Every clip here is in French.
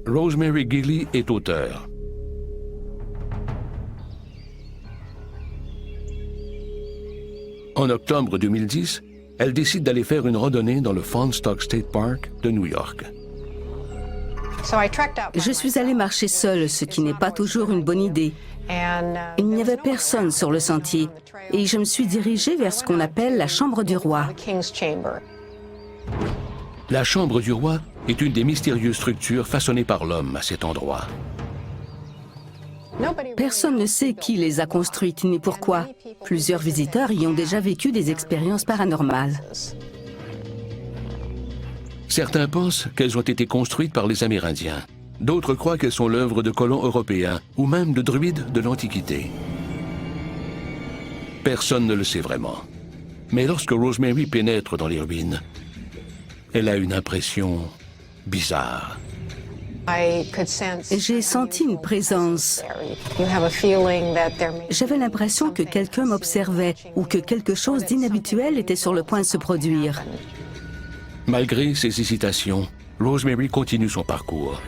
Rosemary Gilly est auteure. En octobre 2010, elle décide d'aller faire une randonnée dans le Fawnstalk State Park de New York. Je suis allée marcher seule, ce qui n'est pas toujours une bonne idée. Il n'y avait personne sur le sentier et je me suis dirigée vers ce qu'on appelle la Chambre du Roi. La Chambre du Roi est une des mystérieuses structures façonnées par l'homme à cet endroit. Personne ne sait qui les a construites ni pourquoi. Plusieurs visiteurs y ont déjà vécu des expériences paranormales. Certains pensent qu'elles ont été construites par les Amérindiens. D'autres croient qu'elles sont l'œuvre de colons européens ou même de druides de l'Antiquité. Personne ne le sait vraiment. Mais lorsque Rosemary pénètre dans les ruines, elle a une impression bizarre. J'ai senti une présence. J'avais l'impression que quelqu'un m'observait ou que quelque chose d'inhabituel était sur le point de se produire. Malgré ses hésitations, Rosemary continue son parcours.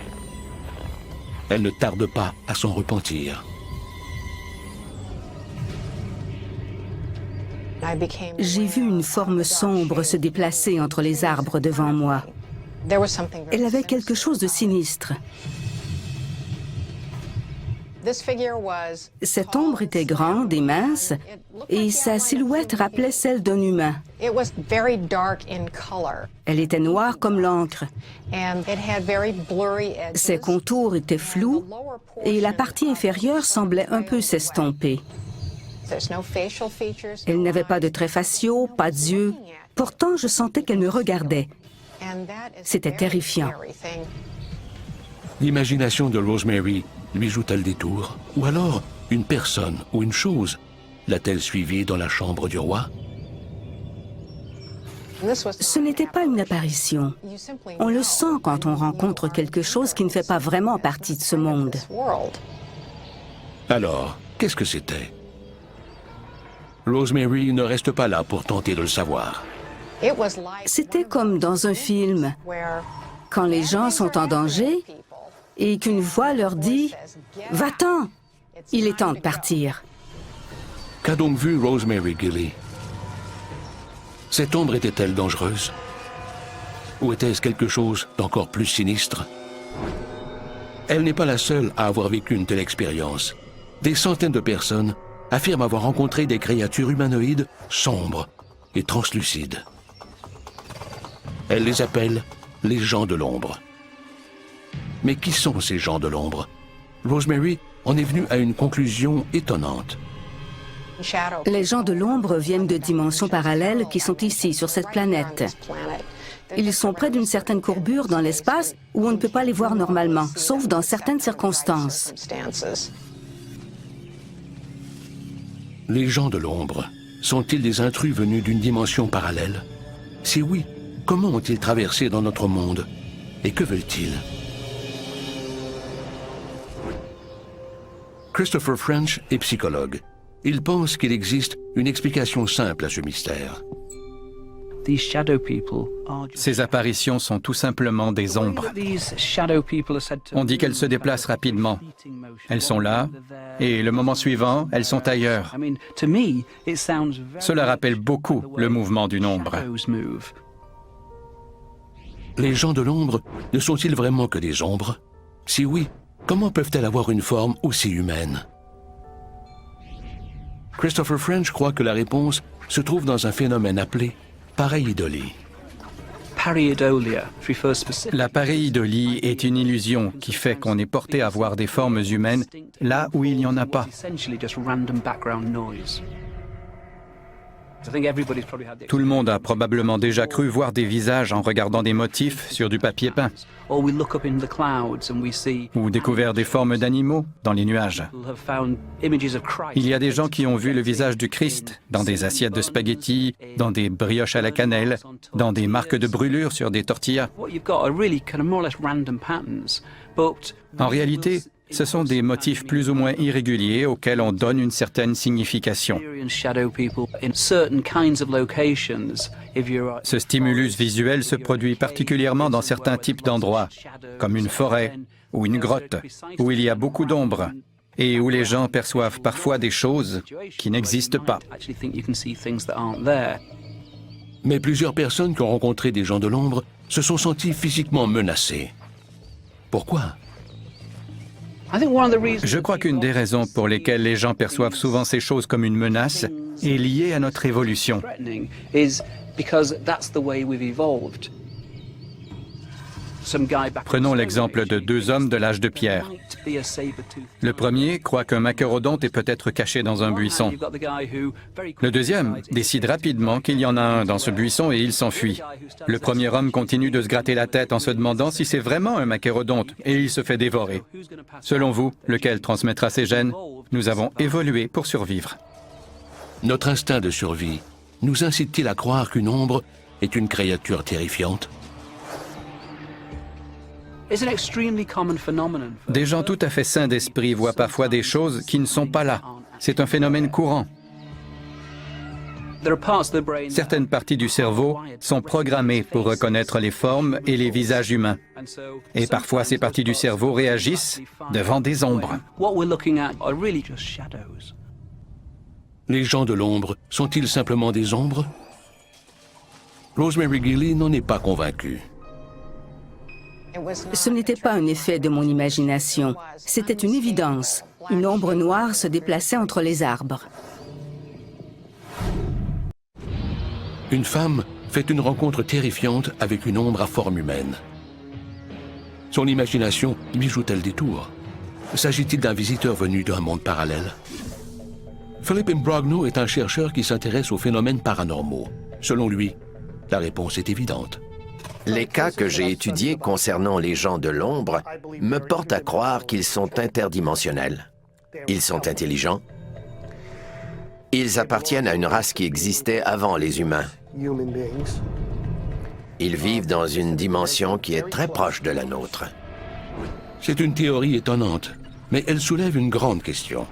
Elle ne tarde pas à s'en repentir. J'ai vu une forme sombre se déplacer entre les arbres devant moi. Elle avait quelque chose de sinistre. Cette ombre était grande et mince, et sa silhouette rappelait celle d'un humain. Elle était noire comme l'encre. Ses contours étaient flous, et la partie inférieure semblait un peu s'estomper. Elle n'avait pas de traits faciaux, pas d'yeux. Pourtant, je sentais qu'elle me regardait. C'était terrifiant. L'imagination de Rosemary lui joue-t-elle des tours? Ou alors, une personne ou une chose l'a-t-elle suivie dans la chambre du roi? Ce n'était pas une apparition. On le sent quand on rencontre quelque chose qui ne fait pas vraiment partie de ce monde. Alors, qu'est-ce que c'était? Rosemary ne reste pas là pour tenter de le savoir. C'était comme dans un film, quand les gens sont en danger et qu'une voix leur dit « Va-t'en, il est temps de partir ». Qu'a donc vu Rosemary Gilly? Cette ombre était-elle dangereuse? Ou était-ce quelque chose d'encore plus sinistre? Elle n'est pas la seule à avoir vécu une telle expérience. Des centaines de personnes affirment avoir rencontré des créatures humanoïdes sombres et translucides. Elle les appelle les gens de l'ombre. Mais qui sont ces gens de l'ombre? Rosemary en est venue à une conclusion étonnante. Les gens de l'ombre viennent de dimensions parallèles qui sont ici, sur cette planète. Ils sont près d'une certaine courbure dans l'espace où on ne peut pas les voir normalement, sauf dans certaines circonstances. Les gens de l'ombre sont-ils des intrus venus d'une dimension parallèle? Si oui, comment ont-ils traversé dans notre monde? Et que veulent-ils? Christopher French est psychologue. Il pense qu'il existe une explication simple à ce mystère. Ces apparitions sont tout simplement des ombres. On dit qu'elles se déplacent rapidement. Elles sont là, et le moment suivant, elles sont ailleurs. Cela rappelle beaucoup le mouvement d'une ombre. Les gens de l'ombre ne sont-ils vraiment que des ombres? Si oui, comment peuvent-elles avoir une forme aussi humaine? Christopher French croit que la réponse se trouve dans un phénomène appelé pareidolie. La pareidolie est une illusion qui fait qu'on est porté à voir des formes humaines là où il n'y en a pas. Tout le monde a probablement déjà cru voir des visages en regardant des motifs sur du papier peint, ou découvert des formes d'animaux dans les nuages. Il y a des gens qui ont vu le visage du Christ dans des assiettes de spaghettis, dans des brioches à la cannelle, dans des marques de brûlures sur des tortillas. En réalité, ce sont des motifs plus ou moins irréguliers auxquels on donne une certaine signification. Ce stimulus visuel se produit particulièrement dans certains types d'endroits, comme une forêt, ou une grotte, où il y a beaucoup d'ombre et où les gens perçoivent parfois des choses qui n'existent pas. Mais plusieurs personnes qui ont rencontré des gens de l'ombre se sont senties physiquement menacées. Pourquoi? Je crois qu'une des raisons pour lesquelles les gens perçoivent souvent ces choses comme une menace est liée à notre évolution. Prenons l'exemple de deux hommes de l'âge de pierre. Le premier croit qu'un macérodonte est peut-être caché dans un buisson. Le deuxième décide rapidement qu'il y en a un dans ce buisson et il s'enfuit. Le premier homme continue de se gratter la tête en se demandant si c'est vraiment un macérodonte et il se fait dévorer. Selon vous, lequel transmettra ses gènes? Nous avons évolué pour survivre. Notre instinct de survie nous incite-t-il à croire qu'une ombre est une créature terrifiante? Des gens tout à fait sains d'esprit voient parfois des choses qui ne sont pas là. C'est un phénomène courant. Certaines parties du cerveau sont programmées pour reconnaître les formes et les visages humains. Et parfois, ces parties du cerveau réagissent devant des ombres. Les gens de l'ombre sont-ils simplement des ombres? Rosemary Gilly n'en est pas convaincue. Ce n'était pas un effet de mon imagination, c'était une évidence. Une ombre noire se déplaçait entre les arbres. Une femme fait une rencontre terrifiante avec une ombre à forme humaine. Son imagination lui joue-t-elle des tours? S'agit-il d'un visiteur venu d'un monde parallèle? Philip Imbrogno est un chercheur qui s'intéresse aux phénomènes paranormaux. Selon lui, la réponse est évidente. Les cas que j'ai étudiés concernant les gens de l'ombre me portent à croire qu'ils sont interdimensionnels. Ils sont intelligents. Ils appartiennent à une race qui existait avant les humains. Ils vivent dans une dimension qui est très proche de la nôtre. C'est une théorie étonnante, mais elle soulève une grande question.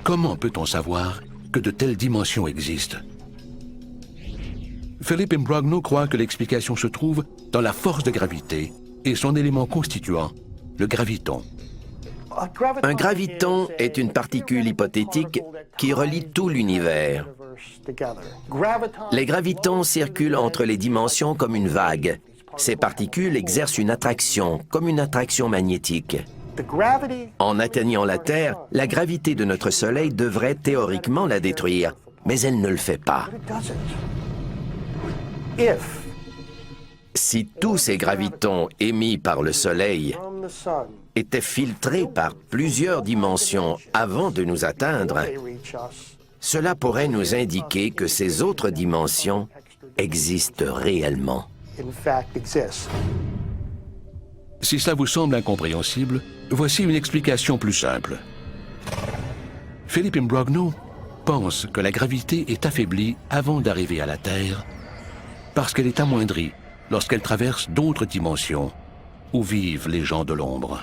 Comment peut-on savoir que de telles dimensions existent? Philip Imbrogno croit que l'explication se trouve dans la force de gravité et son élément constituant, le graviton. Un graviton est une particule hypothétique qui relie tout l'univers. Les gravitons circulent entre les dimensions comme une vague. Ces particules exercent une attraction, comme une attraction magnétique. En atteignant la Terre, la gravité de notre Soleil devrait théoriquement la détruire, mais elle ne le fait pas. Si tous ces gravitons émis par le Soleil étaient filtrés par plusieurs dimensions avant de nous atteindre, cela pourrait nous indiquer que ces autres dimensions existent réellement. Si cela vous semble incompréhensible, voici une explication plus simple. Philip Imbrogno pense que la gravité est affaiblie avant d'arriver à la Terre parce qu'elle est amoindrie lorsqu'elle traverse d'autres dimensions où vivent les gens de l'ombre.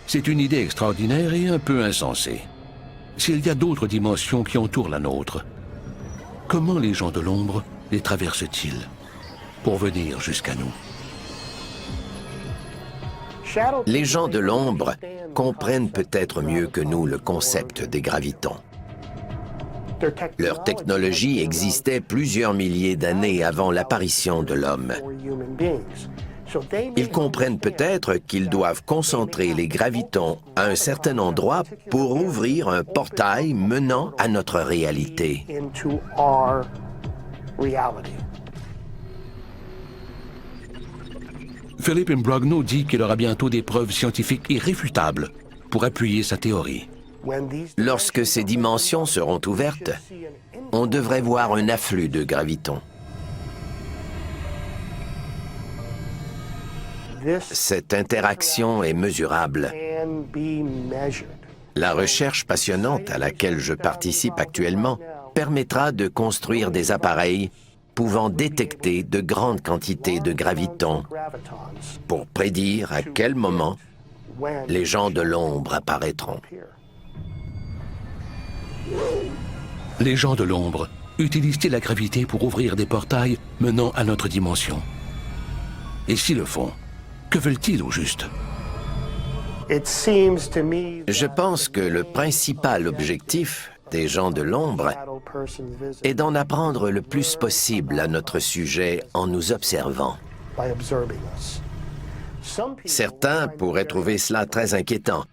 C'est une idée extraordinaire et un peu insensée. S'il y a d'autres dimensions qui entourent la nôtre, comment les gens de l'ombre les traversent-ils pour venir jusqu'à nous? Les gens de l'ombre comprennent peut-être mieux que nous le concept des gravitons. Leur technologie existait plusieurs milliers d'années avant l'apparition de l'homme. Ils comprennent peut-être qu'ils doivent concentrer les gravitons à un certain endroit pour ouvrir un portail menant à notre réalité. Philip Imbrogno dit qu'il aura bientôt des preuves scientifiques irréfutables pour appuyer sa théorie. Lorsque ces dimensions seront ouvertes, on devrait voir un afflux de gravitons. Cette interaction est mesurable. La recherche passionnante à laquelle je participe actuellement permettra de construire des appareils pouvant détecter de grandes quantités de gravitons pour prédire à quel moment les gens de l'ombre apparaîtront. Les gens de l'ombre utilisent-ils la gravité pour ouvrir des portails menant à notre dimension? Et s'ils le font, que veulent-ils au juste? Je pense que le principal objectif des gens de l'ombre est d'en apprendre le plus possible à notre sujet en nous observant. Certains pourraient trouver cela très inquiétant.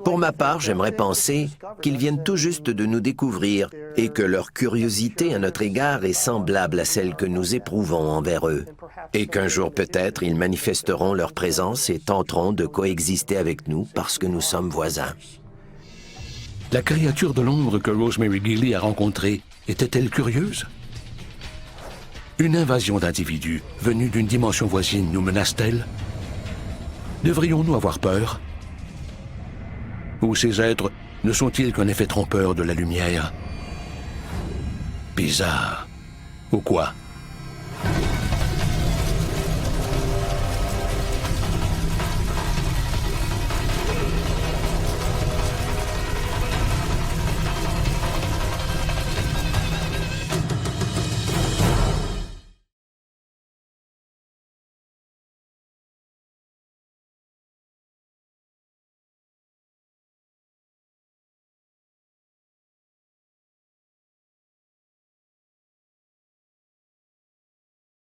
Pour ma part, j'aimerais penser qu'ils viennent tout juste de nous découvrir et que leur curiosité à notre égard est semblable à celle que nous éprouvons envers eux. Et qu'un jour peut-être, ils manifesteront leur présence et tenteront de coexister avec nous parce que nous sommes voisins. La créature de l'ombre que Rosemary Gilly a rencontrée était-elle curieuse? Une invasion d'individus venus d'une dimension voisine nous menace-t-elle? Devrions-nous avoir peur? Ou ces êtres ne sont-ils qu'un effet trompeur de la lumière? Bizarre. Ou quoi?